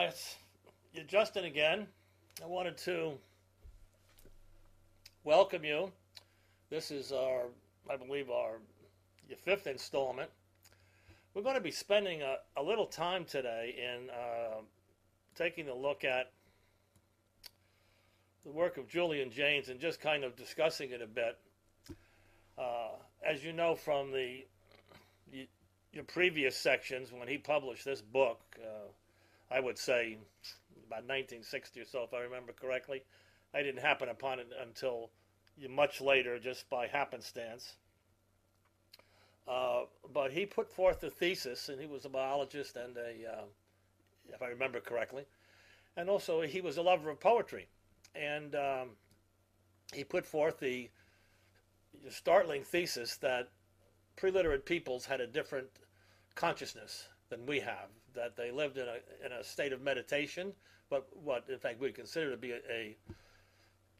It's Justin again. I wanted to welcome you. This is I believe, our fifth installment. We're going to be spending a little time today in taking a look at the work of Julian Jaynes and just kind of discussing it a bit. As you know from your previous sections, when he published this book, I would say about 1960 or so, if I remember correctly. I didn't happen upon it until much later, just by happenstance. But he put forth a thesis, and he was a biologist and if I remember correctly, and also he was a lover of poetry. And he put forth the startling thesis that pre-literate peoples had a different consciousness than we have, that they lived in a state of meditation, but what in fact we'd consider to be a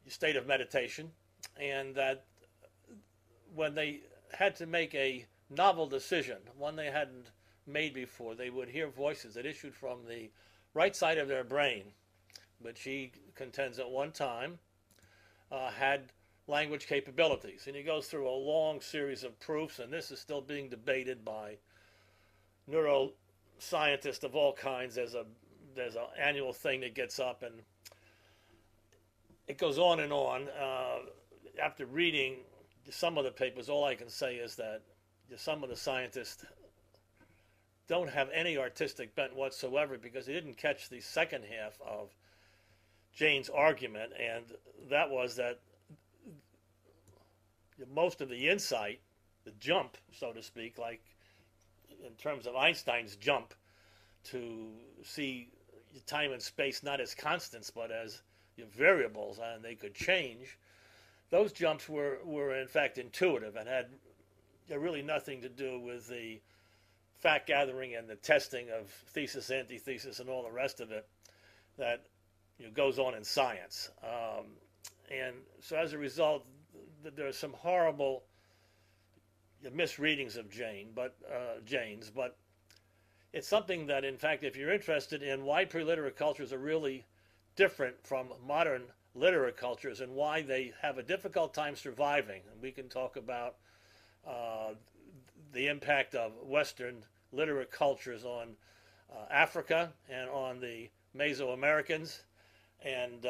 state of meditation, and that when they had to make a novel decision, one they hadn't made before, they would hear voices that issued from the right side of their brain, which he contends at one time had language capabilities. And he goes through a long series of proofs, and this is still being debated by neuroscientists of all kinds. There's an annual thing that gets up, and it goes on and on. After reading some of the papers, all I can say is that some of the scientists don't have any artistic bent whatsoever, because they didn't catch the second half of Jaynes' argument, and that was that most of the insight, the jump, so to speak, like in terms of Einstein's jump to see time and space not as constants but as variables, and they could change, those jumps were in fact intuitive and had really nothing to do with the fact gathering and the testing of thesis, antithesis, and all the rest of it that goes on in science. And so as a result, there are some horrible misreadings of Jaynes, but it's something that, in fact, if you're interested in why pre-literate cultures are really different from modern literate cultures and why they have a difficult time surviving, and we can talk about the impact of Western literate cultures on Africa and on the Mesoamericans and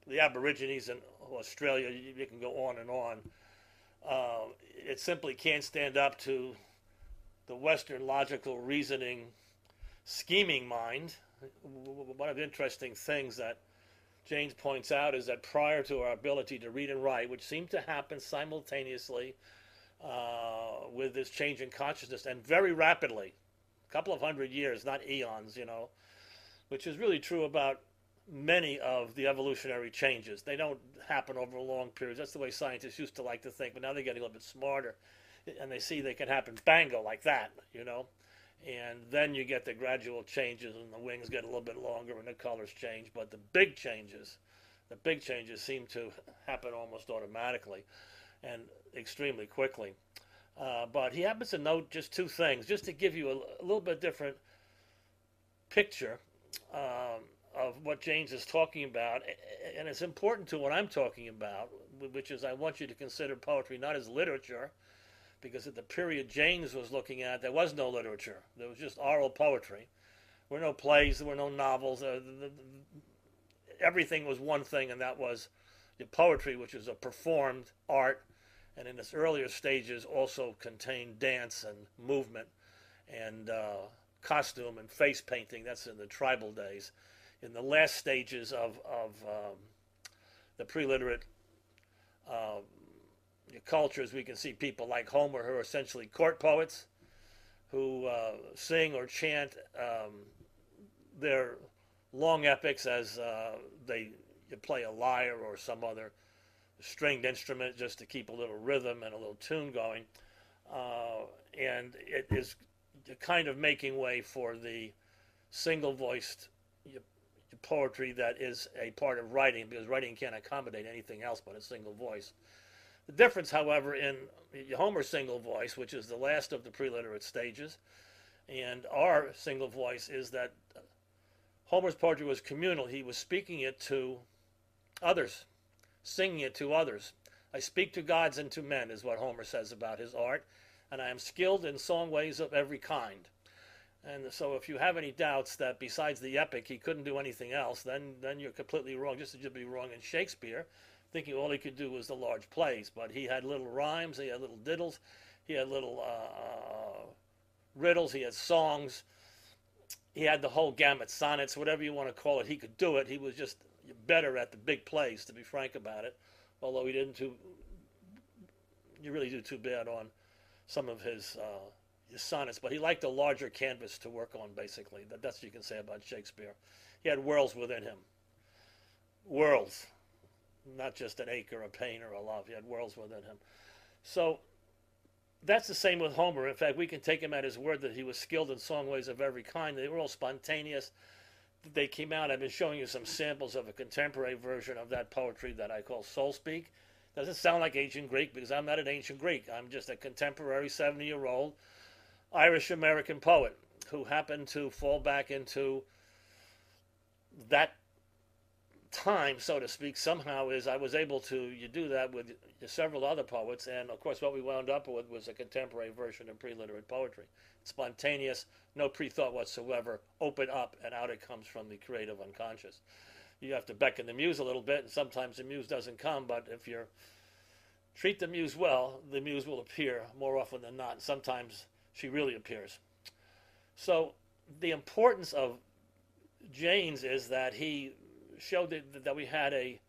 the Aborigines in Australia. You can go on and on. It simply can't stand up to the Western logical reasoning, scheming mind. One of the interesting things that Jaynes points out is that prior to our ability to read and write, which seemed to happen simultaneously with this change in consciousness, and very rapidly, a couple of hundred years, not eons, which is really true about many of the evolutionary changes. They don't happen over long periods. That's the way scientists used to like to think, but now they're getting a little bit smarter, and they see they can happen bango like that, and then you get the gradual changes, and the wings get a little bit longer and the colors change. But the big changes seem to happen almost automatically and extremely quickly. But he happens to note just two things, just to give you a little bit different picture of what Jaynes is talking about. And it's important to what I'm talking about, which is I want you to consider poetry not as literature, because at the period Jaynes was looking at, there was no literature. There was just oral poetry. There were no plays, there were no novels. Everything was one thing, and that was the poetry, which is a performed art, and in its earlier stages also contained dance and movement and costume and face painting. That's in the tribal days. In the last stages of the pre-literate cultures, we can see people like Homer, who are essentially court poets, who sing or chant their long epics as they play a lyre or some other stringed instrument just to keep a little rhythm and a little tune going. And it is kind of making way for the single-voiced poetry that is a part of writing, because writing can't accommodate anything else but a single voice. The difference, however, in Homer's single voice, which is the last of the pre-literate stages, And our single voice is that Homer's poetry was communal. He was speaking it to others, singing it to others. I speak to gods and to men, is what Homer says about his art, and I am skilled in song ways of every kind. And so if you have any doubts that besides the epic he couldn't do anything else, then you're completely wrong, just as you'd be wrong in Shakespeare, thinking all he could do was the large plays. But he had little rhymes, he had little diddles, he had little riddles, he had songs, he had the whole gamut, sonnets, whatever you want to call it. He could do it. He was just better at the big plays, to be frank about it, although he didn't you really do too bad on some of his sonnets, but he liked a larger canvas to work on, basically. That's what you can say about Shakespeare. He had worlds within him. Worlds. Not just an ache or a pain or a love. He had worlds within him. So that's the same with Homer. In fact, we can take him at his word that he was skilled in song ways of every kind. They were all spontaneous. They came out. I've been showing you some samples of a contemporary version of that poetry that I call Soul Speak. Doesn't sound like ancient Greek because I'm not an ancient Greek. I'm just a contemporary 70-year-old Irish-American poet who happened to fall back into that time, so to speak, somehow. Is I was able to do that with several other poets, and of course what we wound up with was a contemporary version of pre-literate poetry. Spontaneous, no pre-thought whatsoever, open up, and out it comes from the creative unconscious. You have to beckon the muse a little bit, and sometimes the muse doesn't come, but if you treat the muse well, the muse will appear more often than not. Sometimes she really appears. So the importance of Jane's is that he showed that we had a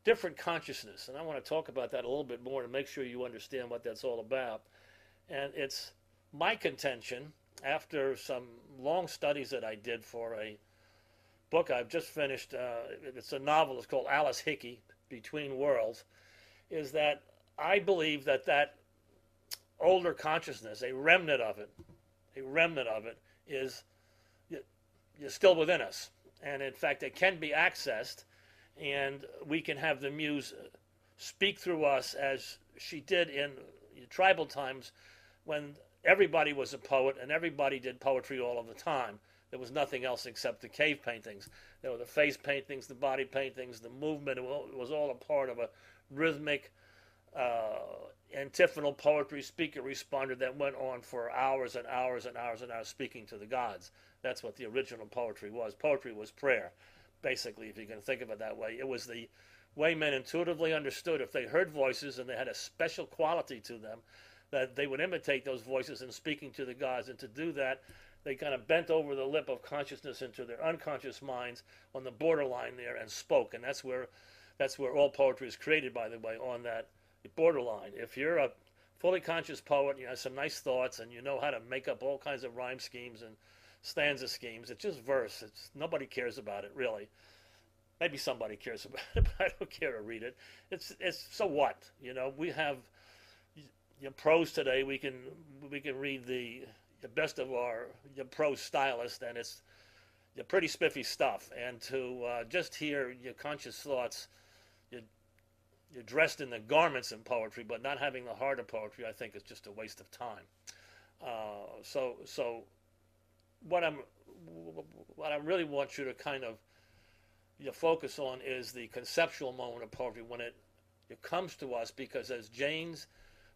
different consciousness, and I want to talk about that a little bit more to make sure you understand what that's all about. And it's my contention, after some long studies that I did for a book I've just finished, it's a novel, it's called Alice Hickey, Between Worlds, is that I believe that older consciousness, a remnant of it is still within us. And in fact, it can be accessed, and we can have the muse speak through us as she did in tribal times when everybody was a poet and everybody did poetry all of the time. There was nothing else except the cave paintings. There were the face paintings, the body paintings, the movement. It was all a part of a rhythmic, antiphonal poetry, speaker-responder that went on for hours and hours and hours and hours, speaking to the gods. That's what the original poetry was. Poetry was prayer, basically, if you can think of it that way. It was the way men intuitively understood if they heard voices and they had a special quality to them, that they would imitate those voices in speaking to the gods. And to do that, they kind of bent over the lip of consciousness into their unconscious minds on the borderline there and spoke. And that's where all poetry is created, by the way, on that borderline. If you're a fully conscious poet, you have some nice thoughts, and you know how to make up all kinds of rhyme schemes and stanza schemes, it's just verse. Nobody cares about it, really. Maybe somebody cares about it, but I don't care to read it. It's so what? We have prose today. We can read the best of our prose stylists, and it's pretty spiffy stuff. And to just hear your conscious thoughts, you're dressed in the garments in poetry, but not having the heart of poetry, I think, is just a waste of time. So what I really want you to kind of focus on is the conceptual moment of poetry when it comes to us, because as Jane's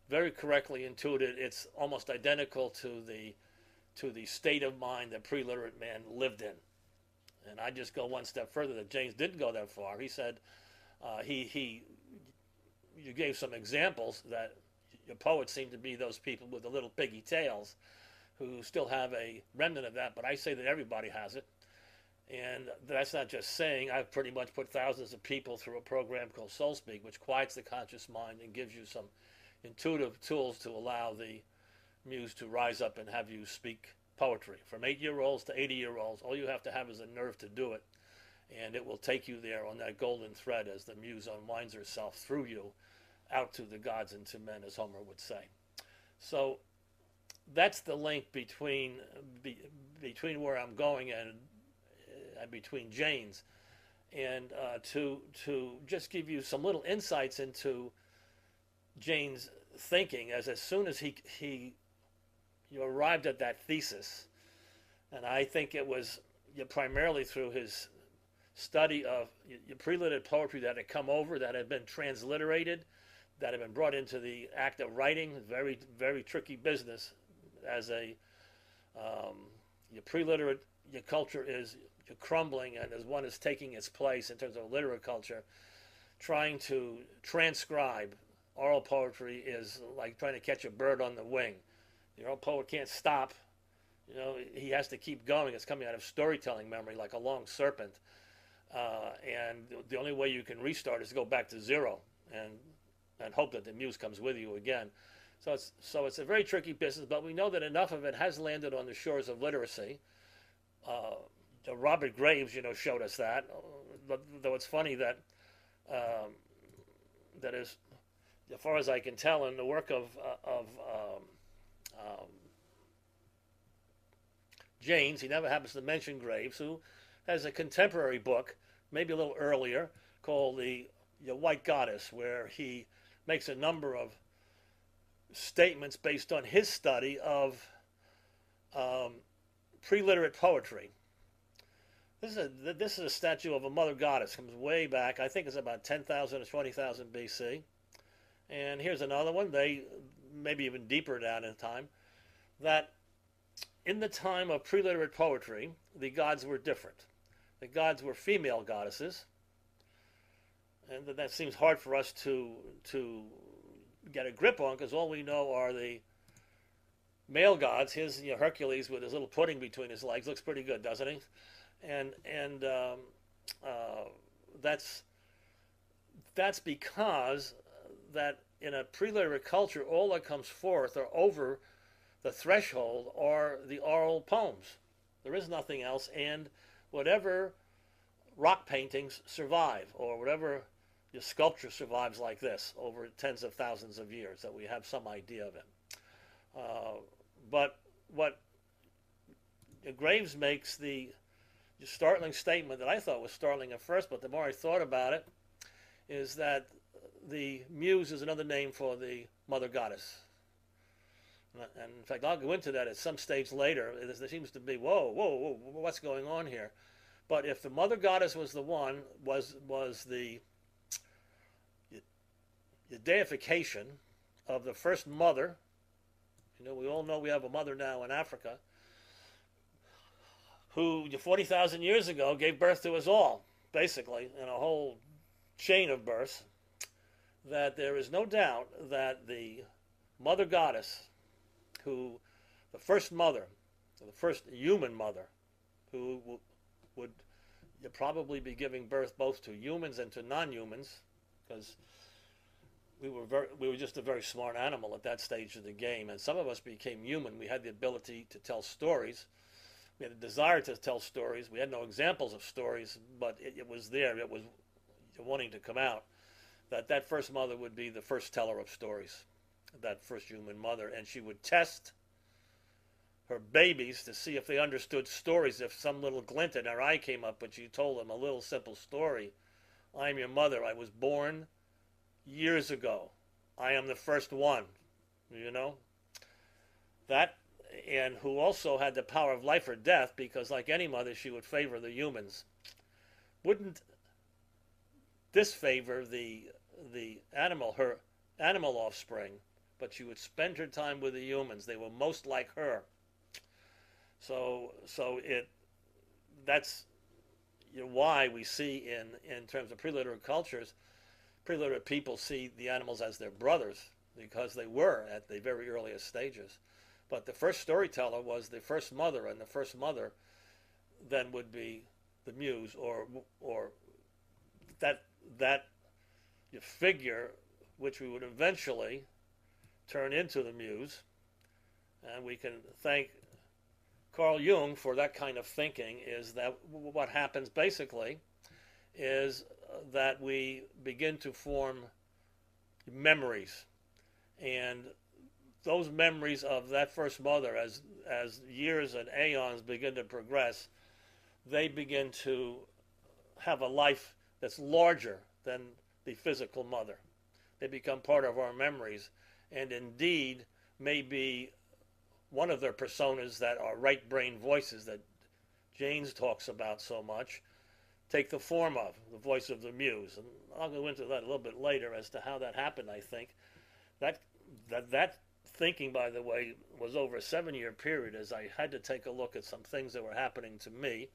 very correctly intuited, it's almost identical to the state of mind that pre-literate man lived in. And I just go one step further, that James didn't go that far. He said you gave some examples that your poets seem to be those people with the little piggy tails who still have a remnant of that, but I say that everybody has it. And that's not just saying. I've pretty much put thousands of people through a program called Soul Speak, which quiets the conscious mind and gives you some intuitive tools to allow the muse to rise up and have you speak poetry. From 8-year-olds to 80-year-olds, all you have to have is a nerve to do it, and it will take you there on that golden thread as the muse unwinds herself through you out to the gods and to men, as Homer would say. So that's the link between where I'm going and between Jane's, and to just give you some little insights into Jane's thinking, as soon as he arrived at that thesis And I think it was primarily through his study of preliterate poetry that had come over, that had been transliterated, that had been brought into the act of writing. Very, very tricky business as a your preliterate your culture is crumbling, and as one is taking its place in terms of literate culture, trying to transcribe oral poetry is like trying to catch a bird on the wing. The oral poet can't stop. He has to keep going. It's coming out of storytelling memory like a long serpent. And the only way you can restart is to go back to zero and hope that the muse comes with you again. So it's a very tricky business, but we know that enough of it has landed on the shores of literacy. Robert Graves, showed us that. Though it's funny that that is, as far as I can tell, in the work of Janes, he never happens to mention Graves, who has a contemporary book, maybe a little earlier, called The White Goddess, where he makes a number of statements based on his study of preliterate poetry. This is a statue of a mother goddess. Comes way back. I think it's about 10,000 or 20,000 BC. And here's another one. They maybe even deeper down in time. That in the time of preliterate poetry, the gods were different. The gods were female goddesses, and that seems hard for us to get a grip on, because all we know are the male gods. His Hercules with his little pudding between his legs looks pretty good, doesn't he? And that's because that in a preliterate culture, all that comes forth or over the threshold are the oral poems. There is nothing else, and whatever rock paintings survive, or whatever sculpture survives like this over tens of thousands of years, that we have some idea of it. But what Graves makes the startling statement that I thought was startling at first, but the more I thought about it, is that the muse is another name for the mother goddess. And in fact, I'll go into that at some stage later. There seems to be, whoa, what's going on here? But if the mother goddess was the one, was the deification of the first mother. We all know we have a mother now in Africa who 40,000 years ago gave birth to us all, basically, in a whole chain of births, that there is no doubt that the mother goddess, the first mother, the first human mother, who would probably be giving birth both to humans and to non-humans, because we were just a very smart animal at that stage of the game, and some of us became human. We had the ability to tell stories. We had a desire to tell stories. We had no examples of stories, but it was there. It was wanting to come out. That first mother would be the first teller of stories, that first human mother, and she would test her babies to see if they understood stories. If some little glint in her eye came up when she told them a little simple story, "I'm your mother. I was born years ago. I am the first one," that, and who also had the power of life or death, because like any mother, she would favor the humans. Wouldn't disfavor the animal, her animal offspring, but she would spend her time with the humans. They were most like her. So that's why we see in terms of preliterate cultures, preliterate people see the animals as their brothers, because they were at the very earliest stages. But the first storyteller was the first mother, and the first mother then would be the muse, or that figure which we would eventually turn into the muse. And we can thank Carl Jung for that kind of thinking. Is that what happens basically is that we begin to form memories, and those memories of that first mother, as years and aeons begin to progress, they begin to have a life that's larger than the physical mother. They become part of our memories, and indeed may be one of their personas that are right brain voices that Janes talks about so much take the form of the voice of the muse. And I'll go into that a little bit later as to how that happened, I think. That thinking, by the way, was over a 7-year period, as I had to take a look at some things that were happening to me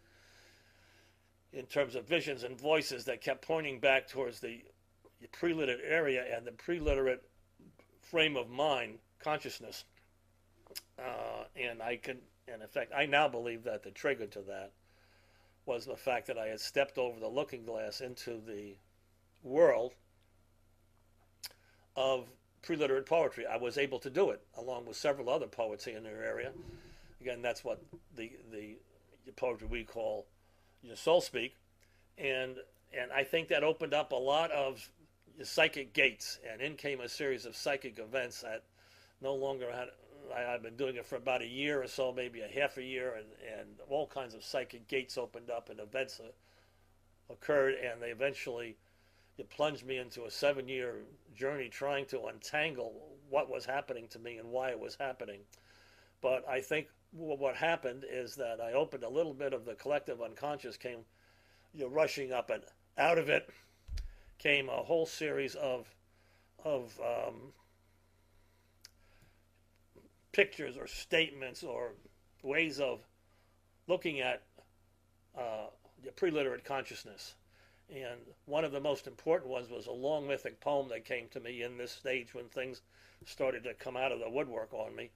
in terms of visions and voices that kept pointing back towards the preliterate area and the preliterate frame of mind, consciousness. And in fact, I now believe that the trigger to that was the fact that I had stepped over the looking glass into the world of preliterate poetry. I was able to do it along with several other poets in their area. Again, that's what the poetry we call soul speak, and I think that opened up a lot of psychic gates, and in came a series of psychic events that no longer had. I've been doing it for about a year or so, maybe a half a year, and all kinds of psychic gates opened up and events occurred, and they eventually plunged me into a 7-year journey trying to untangle what was happening to me and why it was happening. But I think what happened is that I opened a little bit of the collective unconscious, came rushing up, and out of it came a whole series of pictures or statements or ways of looking at the preliterate consciousness. And one of the most important ones was a long mythic poem that came to me in this stage when things started to come out of the woodwork on me,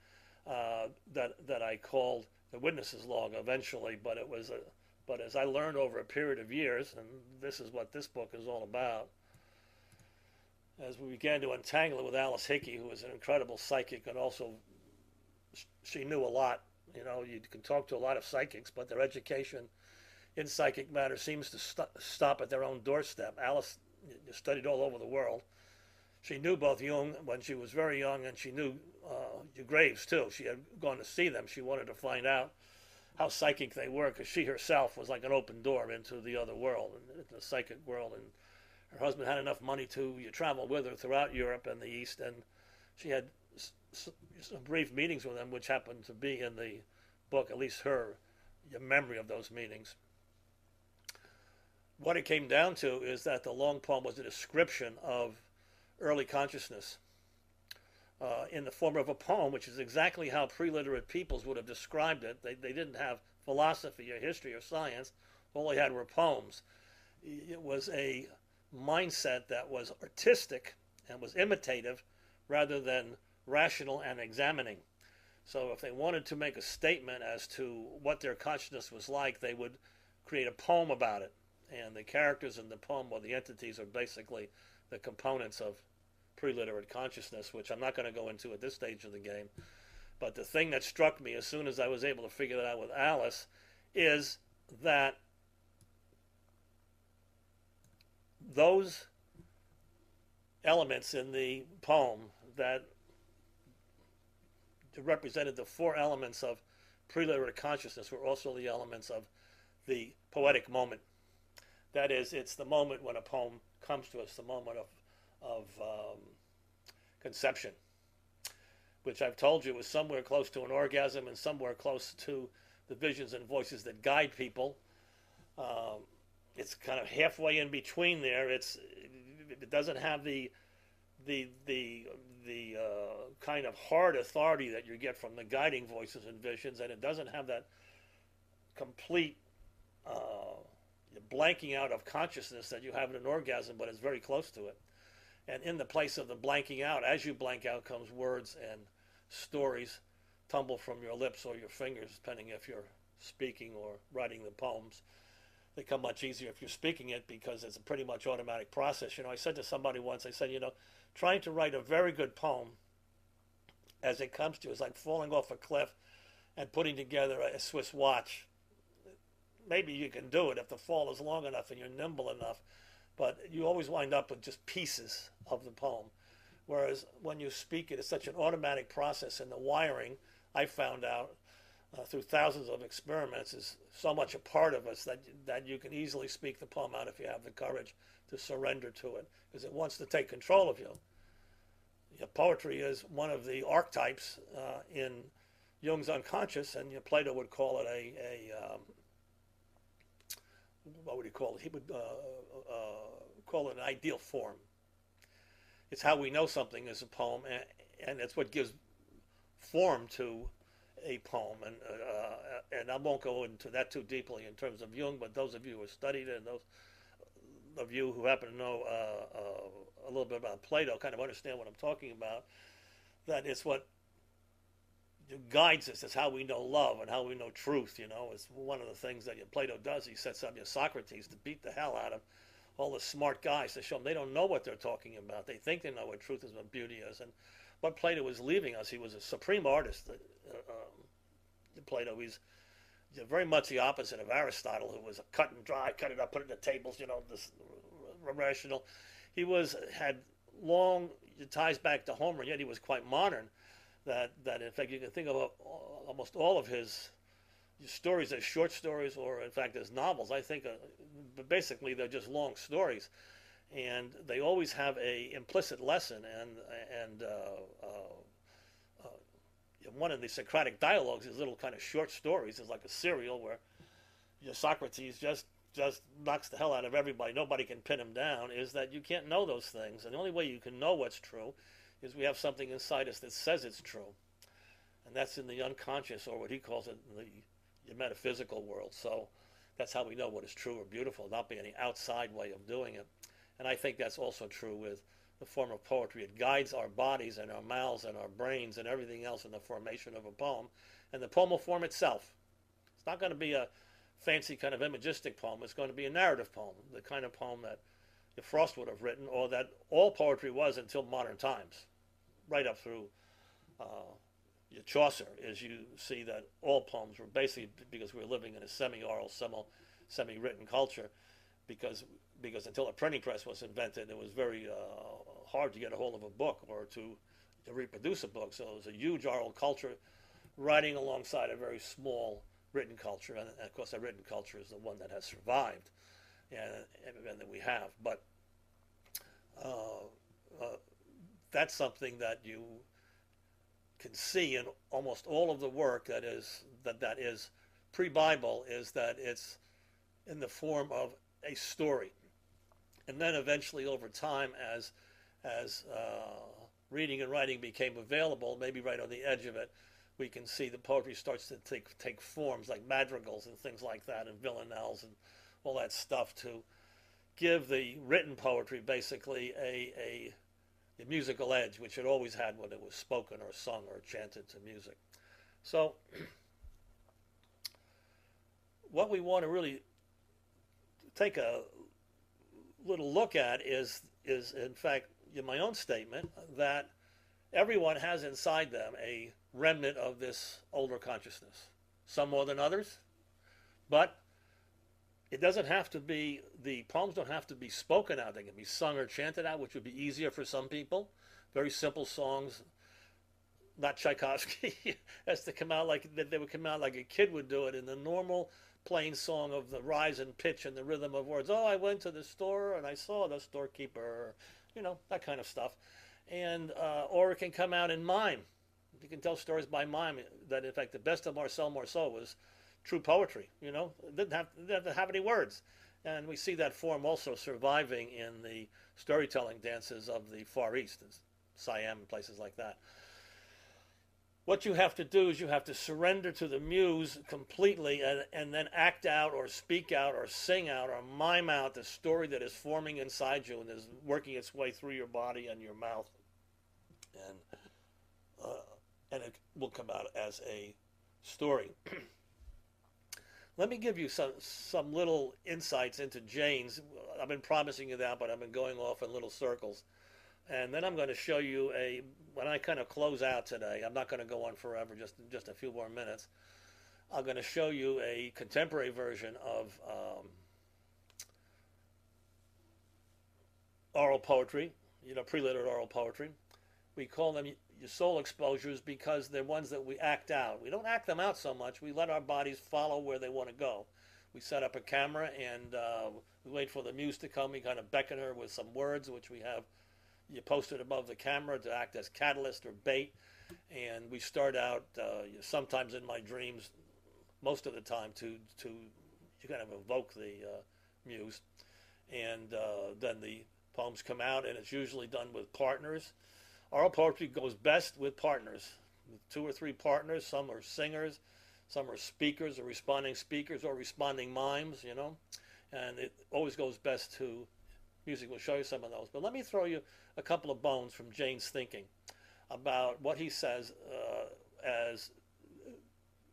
that I called the Witness's Log eventually. But it was but as I learned over a period of years, and this is what this book is all about, as we began to untangle it with Alice Hickey, who was an incredible psychic, and also she knew a lot. You can talk to a lot of psychics, but their education in psychic matter seems to stop at their own doorstep. Alice studied all over the world. She knew both Jung when she was very young, and she knew Graves too. She had gone to see them. She wanted to find out how psychic they were, because she herself was like an open door into the other world, into the psychic world. And her husband had enough money to travel with her throughout Europe and the East, and she had some brief meetings with him, which happened to be in the book, at least her memory of those meetings. What it came down to is that the long poem was a description of early consciousness in the form of a poem, which is exactly how preliterate peoples would have described it. They didn't have philosophy or history or science. All they had were poems. It was a mindset that was artistic and was imitative rather than rational and examining. So if they wanted to make a statement as to what their consciousness was like, they would create a poem about it. And the characters in the poem, or the entities, are basically the components of preliterate consciousness, which I'm not going to go into at this stage of the game. But the thing that struck me as soon as I was able to figure that out with Alice is that those elements in the poem that represented the 4 elements of preliterate consciousness were also the elements of the poetic moment. That is, it's the moment when a poem comes to us, the moment of conception, which I've told you is somewhere close to an orgasm and somewhere close to the visions and voices that guide people. It's kind of halfway in between there. It doesn't have the kind of hard authority that you get from the guiding voices and visions, and it doesn't have that complete blanking out of consciousness that you have in an orgasm, but it's very close to it. And in the place of the blanking out, as you blank out, comes words and stories tumble from your lips or your fingers, depending if you're speaking or writing the poems. They come much easier if you're speaking it, because it's a pretty much automatic process. I said to somebody once, I said, trying to write a very good poem as it comes to you is like falling off a cliff and putting together a Swiss watch. Maybe you can do it if the fall is long enough and you're nimble enough, but you always wind up with just pieces of the poem. Whereas when you speak it, it's such an automatic process, and the wiring, I found out through thousands of experiments, is so much a part of us that you can easily speak the poem out if you have the courage to surrender to it, because it wants to take control of you. Poetry is one of the archetypes in Jung's unconscious, and Plato would call it what would he call it? He would call it an ideal form. It's how we know something is a poem, and it's what gives form to a poem. And I won't go into that too deeply in terms of Jung, but those of you who have studied it, and those of you who happen to know a little bit about Plato kind of understand what I'm talking about, that it's what guides us. It's how we know love and how we know truth. It's one of the things that Plato does. He sets up Socrates to beat the hell out of all the smart guys, to show them they don't know what they're talking about. They think they know what truth is, what beauty is. And what Plato was leaving us, he was a supreme artist. Plato, he's very much the opposite of Aristotle, who was a cut and dry, cut it up, put it in the tables, this rational. He had long ties back to Homer, yet he was quite modern. That in fact you can think of almost all of his stories as short stories, or in fact as novels. I think, but basically they're just long stories, and they always have a implicit lesson. And one of the Socratic dialogues is little kind of short stories. It's like a serial where Socrates just knocks the hell out of everybody. Nobody can pin him down. Is that you can't know those things, and the only way you can know what's true is we have something inside us that says it's true. And that's in the unconscious, or what he calls it, the metaphysical world. So that's how we know what is true or beautiful, not by any outside way of doing it. And I think that's also true with the form of poetry. It guides our bodies and our mouths and our brains and everything else in the formation of a poem. And the poem will form itself. It's not going to be a fancy kind of imagistic poem. It's going to be a narrative poem, the kind of poem that Frost would have written, or that all poetry was until modern times, right up through Chaucer. As you see that all poems were basically, because we were living in a semi-oral, semi-written culture, because until a printing press was invented, it was very hard to get a hold of a book or to reproduce a book. So it was a huge oral culture writing alongside a very small written culture, and of course that written culture is the one that has survived and that we have. But that's something that you can see in almost all of the work that is pre-Bible, is that it's in the form of a story. And then eventually over time, as reading and writing became available, maybe right on the edge of it, we can see the poetry starts to take forms like madrigals and things like that, and villanelles and all that stuff, to give the written poetry basically a musical edge, which it always had when it was spoken or sung or chanted to music. So what we want to really take a little look at is in fact my own statement that everyone has inside them a remnant of this older consciousness, some more than others, but it doesn't have to be, the poems don't have to be spoken out. They can be sung or chanted out, which would be easier for some people. Very simple songs, not Tchaikovsky, has to come out like, they would come out like a kid would do it in the normal plain song of the rise and pitch and the rhythm of words. Oh, I went to the store and I saw the storekeeper, that kind of stuff. And, or it can come out in mime. You can tell stories by mime. That in fact the best of Marcel Marceau was true poetry. It didn't have to have any words. And we see that form also surviving in the storytelling dances of the Far East, Siam and places like that. What you have to do is you have to surrender to the muse completely, and then act out or speak out or sing out or mime out the story that is forming inside you and is working its way through your body and your mouth. And it will come out as a story. Let me give you some little insights into Jane's. I've been promising you that, but I've been going off in little circles. And then I'm going to show you when I kind of close out today, I'm not going to go on forever, just a few more minutes. I'm going to show you a contemporary version of oral poetry, pre-literate oral poetry. We call them your soul exposures because they're ones that we act out. We don't act them out so much. We let our bodies follow where they want to go. We set up a camera and we wait for the muse to come. We kind of beckon her with some words, which we have you posted above the camera to act as catalyst or bait. And we start out sometimes in my dreams, most of the time, to kind of evoke the muse. And then the poems come out, and it's usually done with partners. Oral poetry goes best with partners, with 2 or 3 partners. Some are singers, some are speakers or responding mimes, you know. And it always goes best to music. We'll show you some of those. But let me throw you a couple of bones from Jane's thinking about what he says as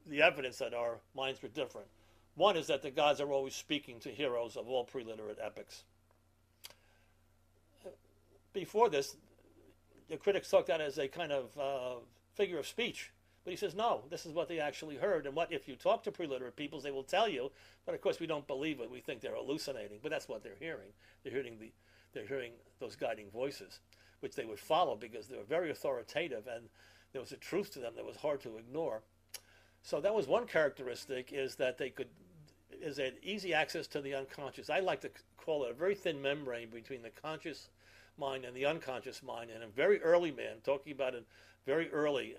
the evidence that our minds were different. One is that the gods are always speaking to heroes of all pre-literate epics. Before this, the critics took that as a kind of figure of speech. But he says, no, this is what they actually heard. And what if you talk to pre-literate peoples, they will tell you. But of course, we don't believe it. We think they're hallucinating. But that's what they're hearing. They're hearing those guiding voices, which they would follow because they were very authoritative, and there was a truth to them that was hard to ignore. So that was one characteristic, is that they had easy access to the unconscious. I like to call it a very thin membrane between the conscious mind and the unconscious mind. And a very early man, talking about it very early,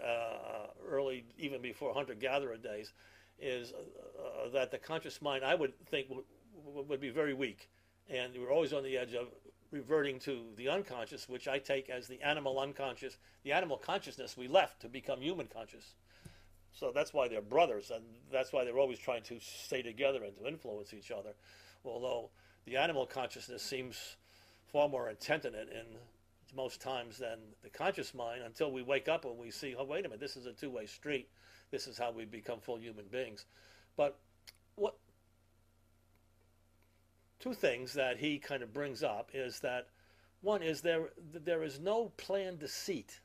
even before hunter-gatherer days, is that the conscious mind, I would think, would be very weak. And we're always on the edge of reverting to the unconscious, which I take as the animal unconscious, the animal consciousness we left to become human conscious. So that's why they're brothers, and that's why they're always trying to stay together and to influence each other. Although the animal consciousness seems far more intent in it in most times than the conscious mind, until we wake up and we see, oh, wait a minute, this is a two-way street. This is how we become full human beings. But two things that he kind of brings up is that, one is there is no planned deceit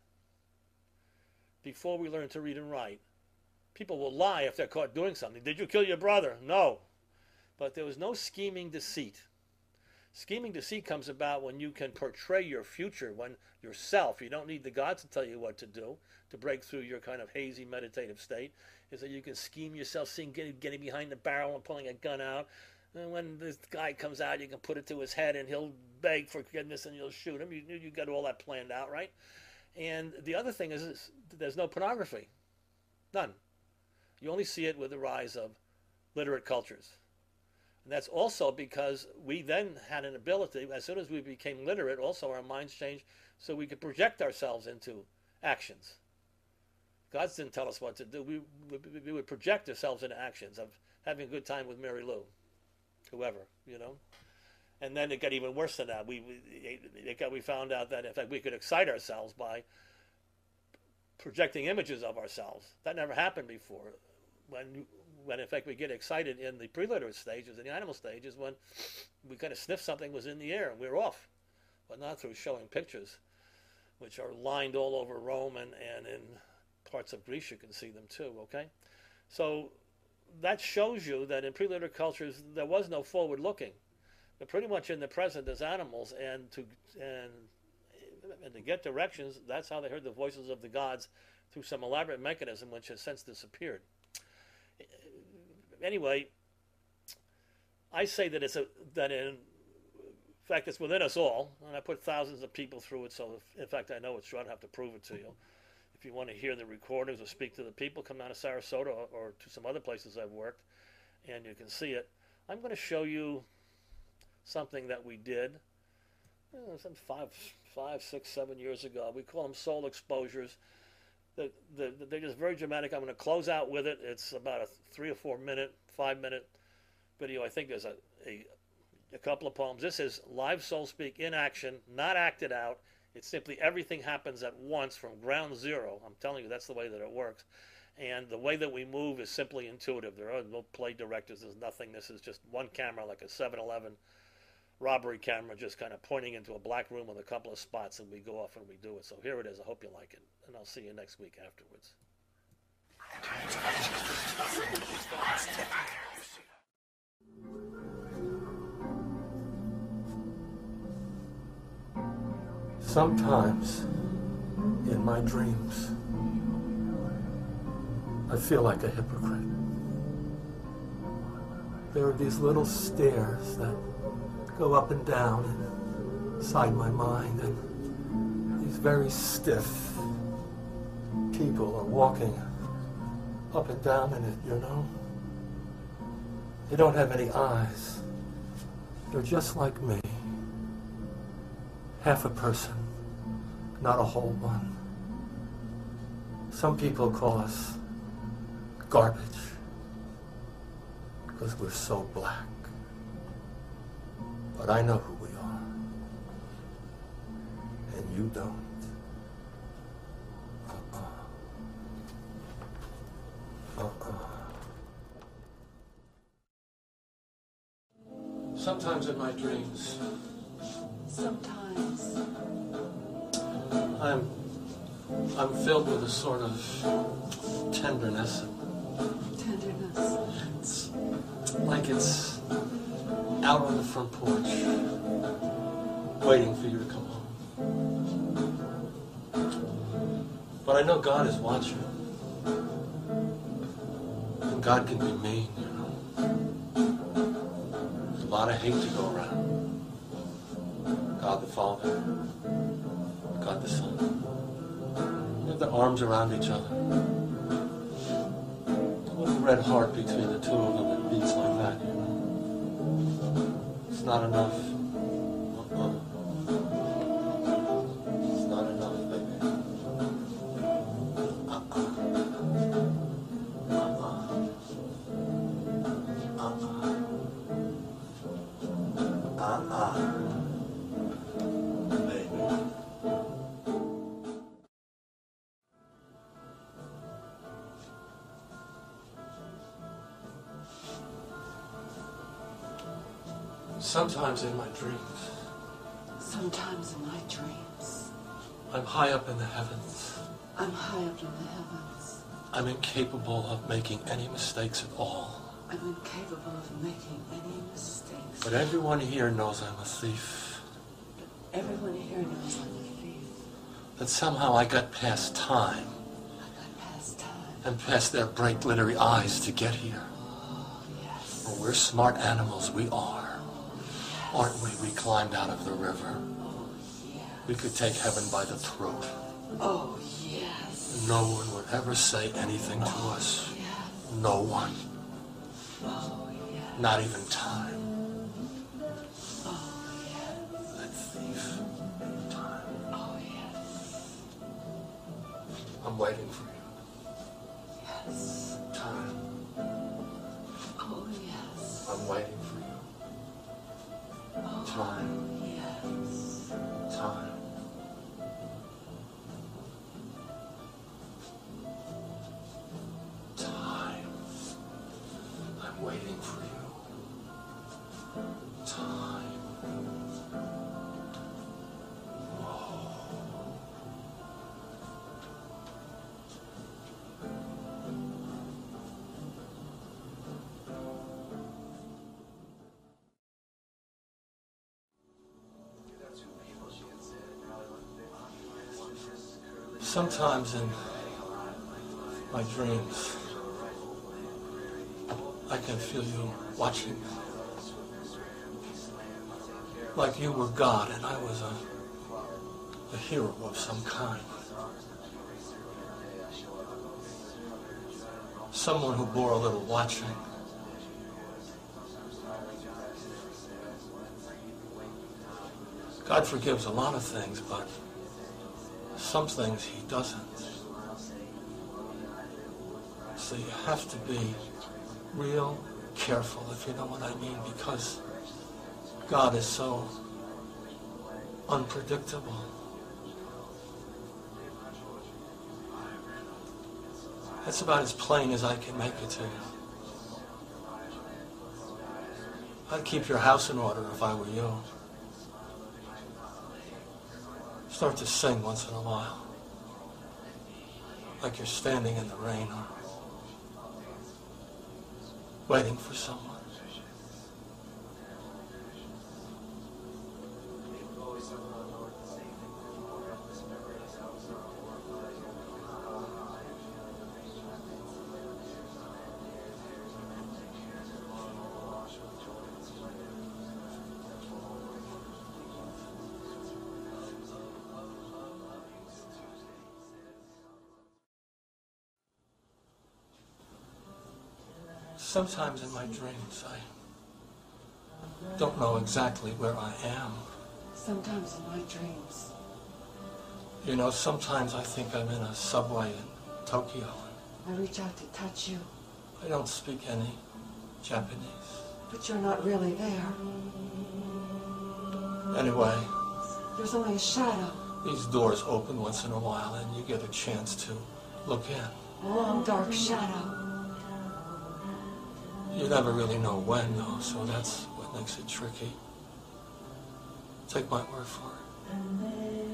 before we learn to read and write. People will lie if they're caught doing something. Did you kill your brother? No. But there was no scheming deceit. Scheming deceit comes about when you can portray your future, when yourself, you don't need the gods to tell you what to do to break through your kind of hazy meditative state, is that you can scheme yourself, seeing getting behind the barrel and pulling a gun out. And when this guy comes out, you can put it to his head and he'll beg for forgiveness and you'll shoot him. You got all that planned out, right? And the other thing is there's no pornography. None. You only see it with the rise of literate cultures. And that's also because we then had an ability, as soon as we became literate, also our minds changed so we could project ourselves into actions. Gods didn't tell us what to do. We would project ourselves into actions of having a good time with Mary Lou, whoever, you know. And then it got even worse than that. We found out that, in fact, we could excite ourselves by projecting images of ourselves. That never happened before. When in fact we get excited in the pre-literate stages, in the animal stages, when we kind of sniff something was in the air and we're off. But not through showing pictures, which are lined all over Rome and in parts of Greece. You can see them too, okay? So that shows you that in pre-literate cultures there was no forward looking. But pretty much in the present as animals, and to get directions, that's how they heard the voices of the gods, through some elaborate mechanism which has since disappeared. Anyway, I say that in fact it's within us all, and I put thousands of people through it, so in fact I know it's true. I don't have to prove it to you. If you want to hear the recordings or speak to the people, come down to Sarasota or to some other places I've worked, and you can see it. I'm going to show you something that we did some 5, 6, 7 years ago. We call them soul exposures. They're just very dramatic. I'm going to close out with it. It's about a 3 or 4 minute, 5 minute video. I think there's a couple of poems. This is live soul speak in action, not acted out. It's simply everything happens at once from ground zero. I'm telling you, that's the way that it works. And the way that we move is simply intuitive. There are no play directors. There's nothing. This is just one camera, like a 7-Eleven robbery camera, just kind of pointing into a black room with a couple of spots, and we go off and we do it. So here it is. I hope you like it, and I'll see you next week afterwards. Sometimes in my dreams I feel like a hypocrite. There are these little stairs that go up and down inside my mind, and these very stiff, people are walking up and down in it, you know? They don't have any eyes. They're just like me. Half a person, not a whole one. Some people call us garbage because we're so black. But I know who we are. And you don't. Sometimes in my dreams, I'm filled with a sort of tenderness. It's like it's out on the front porch, waiting for you to come home. But I know God is watching. And God can be mean, you know. There's a lot of hate to go around. God the Father, God the Son. They have their arms around each other. A little red heart between the two of them that beats like that, you know. It's not enough. It's not enough, baby. Sometimes in my dreams, I'm high up in the heavens. I'm incapable of making any mistakes at all. But everyone here knows I'm a thief. That somehow I got past time. And past their bright glittery eyes to get here. Well, we're smart animals, we are. Aren't we? We climbed out of the river. We could take heaven by the throat. Oh, yes. No one would ever say anything to us. Yes. No one. Oh, yes. Not even time. Oh, yes. That thief. Time. Oh, yes. I'm waiting for you. Yes. Time. Oh, yes. I'm waiting for you. Oh, Time. yes. Time. Time. I'm waiting for you. Time. Sometimes in my dreams, I can feel you watching. Like you were God and I was a hero of some kind. Someone who bore a little watching. God forgives a lot of things, but some things he doesn't. So you have to be real careful, if you know what I mean, because God is so unpredictable. That's about as plain as I can make it to you. I'd keep your house in order if I were you. Start to sing once in a while, like you're standing in the rain or waiting for someone. Sometimes in my dreams, I don't know exactly where I am. Sometimes in my dreams. You know, sometimes I think I'm in a subway in Tokyo. I reach out to touch you, I don't speak any Japanese. but you're not really there. Anyway, There's only a shadow. these doors open once in a while and you get a chance to look in. A long dark shadow. You never really know when, though, so that's what makes it tricky. Take my word for it.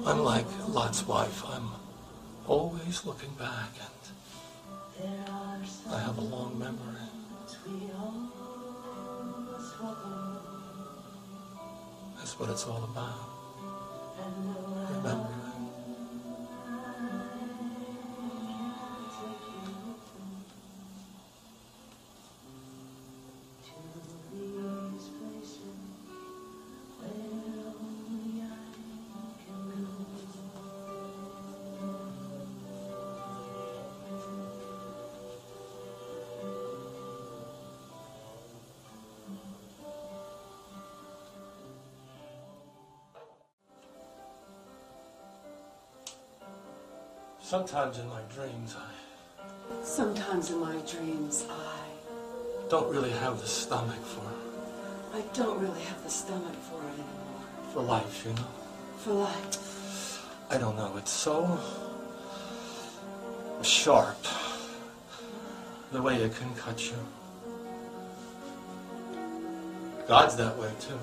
I'm like Lot's wife. I'm always looking back, and I have a long memory. That's what it's all about. Remembering. Sometimes in my dreams, Sometimes in my dreams, I don't really have the stomach don't really have the stomach for it anymore. for life, you know? For life. I don't know, it's so sharp, the way it can cut you. God's that way, too.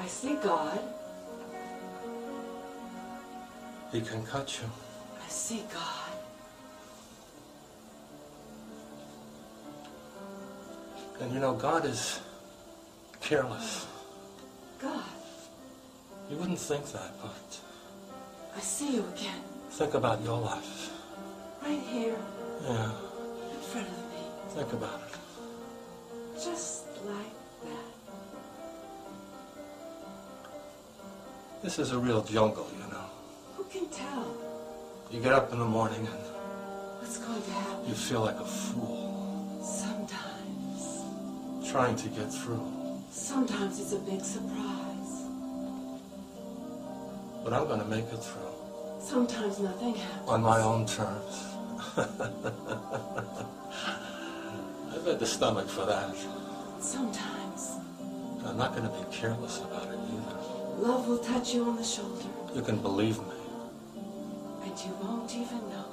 I see God. He can cut you. I see God. And you know, God is careless. God. You wouldn't think that, but I see you again. think about your life. Right here. Yeah, In front of me. think about it. Just like that. This is a real jungle, you know. Who can tell You get up in the morning and what's going to happen? you feel like a fool, Sometimes. trying to get through. Sometimes it's a big surprise. But I'm going to make it through. Sometimes nothing happens. On my own terms. I've had the stomach for that. Sometimes But I'm not going to be careless about it either. love will touch you on the shoulder, You can believe me. and you won't even know